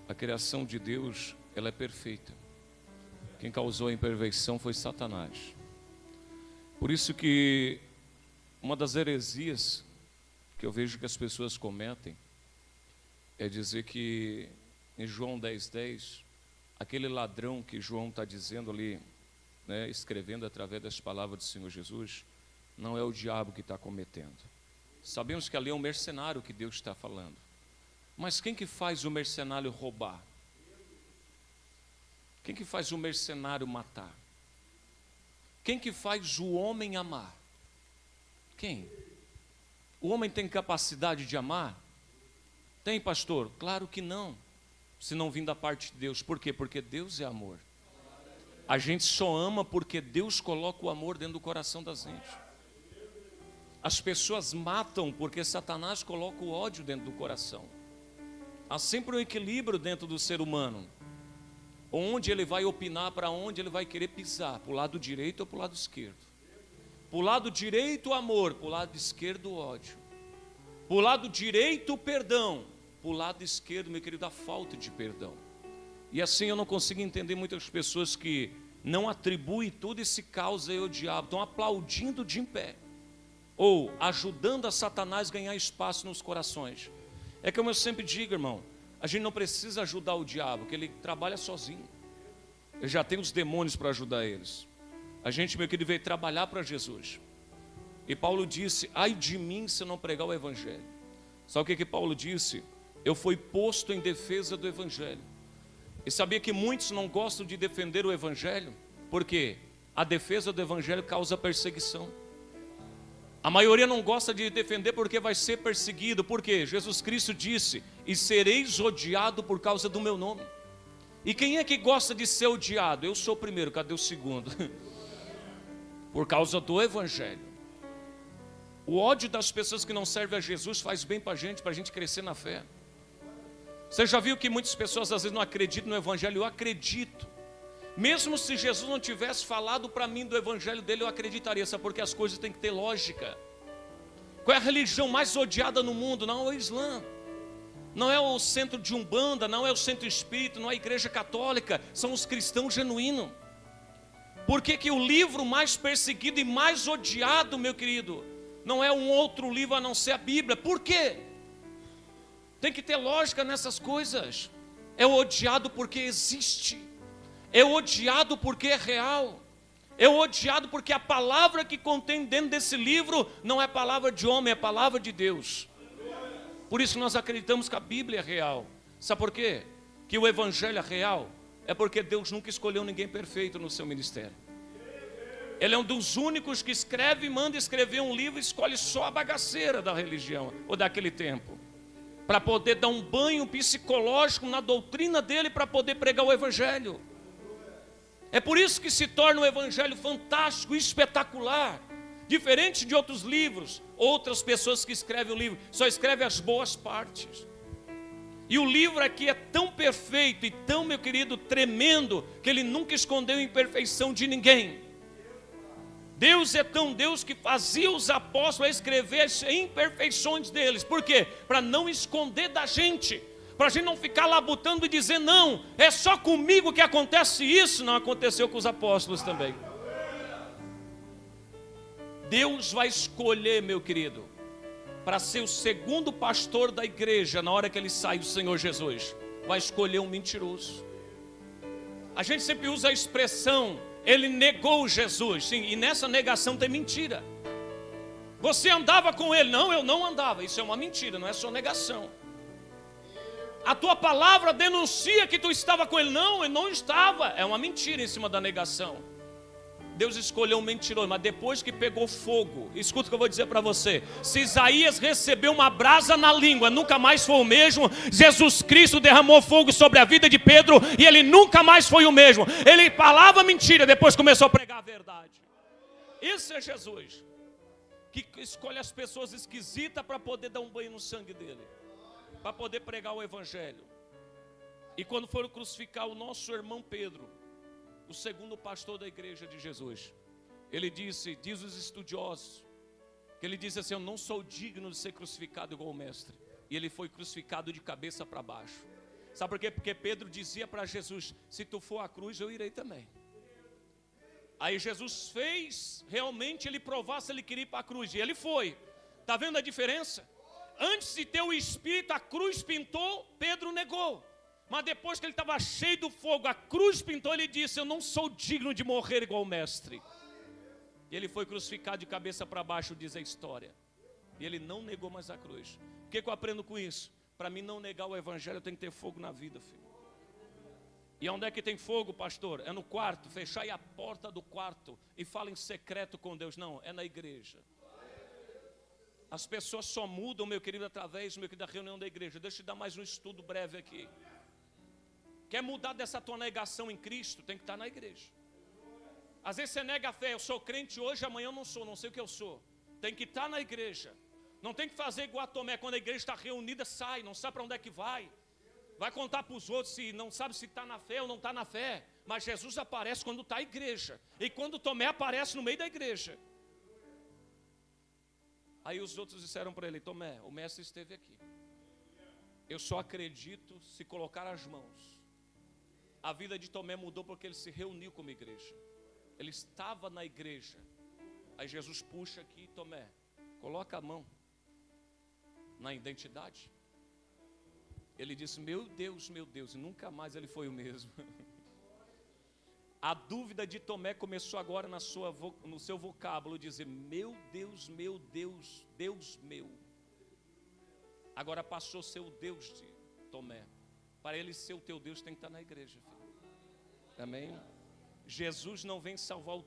A criação de Deus, ela é perfeita. Quem causou a imperfeição foi Satanás. Por isso que uma das heresias que eu vejo que as pessoas cometem é dizer que em João 10:10, aquele ladrão que João está dizendo ali, né, escrevendo através das palavras do Senhor Jesus, não é o diabo que está cometendo. Sabemos que ali é um mercenário que Deus está falando. Mas quem que faz o mercenário roubar? Quem que faz o mercenário matar? Quem que faz o homem amar? Quem? O homem tem capacidade de amar? Tem, pastor? Claro que não, se não vir da parte de Deus. Por quê? Porque Deus é amor. A gente só ama porque Deus coloca o amor dentro do coração da gente. As pessoas matam porque Satanás coloca o ódio dentro do coração. Há sempre um equilíbrio dentro do ser humano. Onde ele vai opinar, para onde ele vai querer pisar, para o lado direito ou para o lado esquerdo. Para o lado direito o amor, para o lado esquerdo o ódio. Para o lado direito o perdão, para o lado esquerdo, meu querido, a falta de perdão. E assim eu não consigo entender muitas pessoas que não atribuem todo esse caos aí ao diabo, estão aplaudindo de em pé, ou ajudando a Satanás ganhar espaço nos corações. É como eu sempre digo, irmão, a gente não precisa ajudar o diabo, porque ele trabalha sozinho. Ele já tem os demônios para ajudar eles. A gente, meu querido, veio trabalhar para Jesus. E Paulo disse, ai de mim se eu não pregar o evangelho. Sabe o que Paulo disse? Eu fui posto em defesa do evangelho. E sabia que muitos não gostam de defender o evangelho? Por quê? A defesa do evangelho causa perseguição. A maioria não gosta de defender porque vai ser perseguido. Por quê? Jesus Cristo disse, e sereis odiado por causa do meu nome. E quem é que gosta de ser odiado? Eu sou o primeiro, cadê o segundo? Por causa do evangelho. O ódio das pessoas que não servem a Jesus faz bem para a gente crescer na fé. Você já viu que muitas pessoas às vezes não acreditam no evangelho? Eu acredito. Mesmo se Jesus não tivesse falado para mim do evangelho dele, eu acreditaria. Sabe porque as coisas têm que ter lógica. Qual é a religião mais odiada no mundo? Não é o Islã. Não é o centro de Umbanda, não é o centro espírita, não é a igreja católica. São os cristãos genuínos. Por que que o livro mais perseguido e mais odiado, meu querido, não é um outro livro a não ser a Bíblia? Por quê? Tem que ter lógica nessas coisas. É odiado porque existe. É odiado porque é real. É odiado porque a palavra que contém dentro desse livro não é palavra de homem, é palavra de Deus. Por isso nós acreditamos que a Bíblia é real. Sabe por quê? Que o evangelho é real? É porque Deus nunca escolheu ninguém perfeito no seu ministério. Ele é um dos únicos que escreve e manda escrever um livro e escolhe só a bagaceira da religião ou daquele tempo, para poder dar um banho psicológico na doutrina dele, para poder pregar o evangelho. É por isso que se torna um evangelho fantástico, espetacular, diferente de outros livros. Outras pessoas que escrevem o livro só escrevem as boas partes. E o livro aqui é tão perfeito e tão, meu querido, tremendo, que ele nunca escondeu a imperfeição de ninguém. Deus é tão Deus que fazia os apóstolos escrever as imperfeições deles. Por quê? Para não esconder da gente, para a gente não ficar labutando e dizer, não, é só comigo que acontece isso. Não aconteceu com os apóstolos também. Deus vai escolher, meu querido, para ser o segundo pastor da igreja, na hora que ele sai, o Senhor Jesus vai escolher um mentiroso. A gente sempre usa a expressão, ele negou Jesus. Sim, e nessa negação tem mentira. Você andava com ele? Não, eu não andava. Isso é uma mentira, não é só negação. A tua palavra denuncia que tu estava com ele. Não, eu não estava. É uma mentira em cima da negação. Deus escolheu um mentiroso, mas depois que pegou fogo, escuta o que eu vou dizer para você. Se Isaías recebeu uma brasa na língua, nunca mais foi o mesmo. Jesus Cristo derramou fogo sobre a vida de Pedro e ele nunca mais foi o mesmo. Ele falava mentira, depois começou a pregar a verdade. Isso é Jesus, que escolhe as pessoas esquisitas para poder dar um banho no sangue dele, para poder pregar o evangelho. E quando foram crucificar o nosso irmão Pedro, o segundo pastor da igreja de Jesus, ele disse, diz os estudiosos, que ele disse assim, eu não sou digno de ser crucificado igual o mestre. E ele foi crucificado de cabeça para baixo. Sabe por quê? Porque Pedro dizia para Jesus: se tu for à cruz, eu irei também. Aí Jesus fez, realmente ele provar se ele queria ir para a cruz, e ele foi. Está vendo a diferença? Antes de ter o Espírito, a cruz pintou, Pedro negou. Mas depois que ele estava cheio do fogo, a cruz pintou, ele disse: eu não sou digno de morrer igual o mestre. E ele foi crucificado de cabeça para baixo, diz a história. E ele não negou mais a cruz. O que eu aprendo com isso? Para mim não negar o evangelho, eu tenho que ter fogo na vida, filho. E onde é que tem fogo, pastor? É no quarto. Fechai a porta do quarto e fala em secreto com Deus. Não, é na igreja. As pessoas só mudam, meu querido, através, meu querido, da reunião da igreja. Deixa eu te dar mais um estudo breve aqui. Quer mudar dessa tua negação em Cristo? Tem que estar na igreja. Às vezes você nega a fé. Eu sou crente hoje, amanhã eu não sou, não sei o que eu sou. Tem que estar na igreja. Não tem que fazer igual a Tomé. Quando a igreja está reunida, sai, não sabe para onde é que vai. Vai contar para os outros, se não sabe se está na fé ou não está na fé. Mas Jesus aparece quando está a igreja. E quando Tomé aparece no meio da igreja. Aí os outros disseram para ele: Tomé, o mestre esteve aqui. Eu só acredito se colocar as mãos. A vida de Tomé mudou porque ele se reuniu com a igreja. Ele estava na igreja. Aí Jesus puxa aqui: Tomé, coloca a mão na identidade. Ele disse: meu Deus, e nunca mais ele foi o mesmo. A dúvida de Tomé começou agora no seu vocábulo, dizer: meu Deus, Deus meu. Agora passou a ser o Deus de Tomé. Para ele ser o teu Deus, tem que estar na igreja, filho. Amém? Jesus não vem salvar o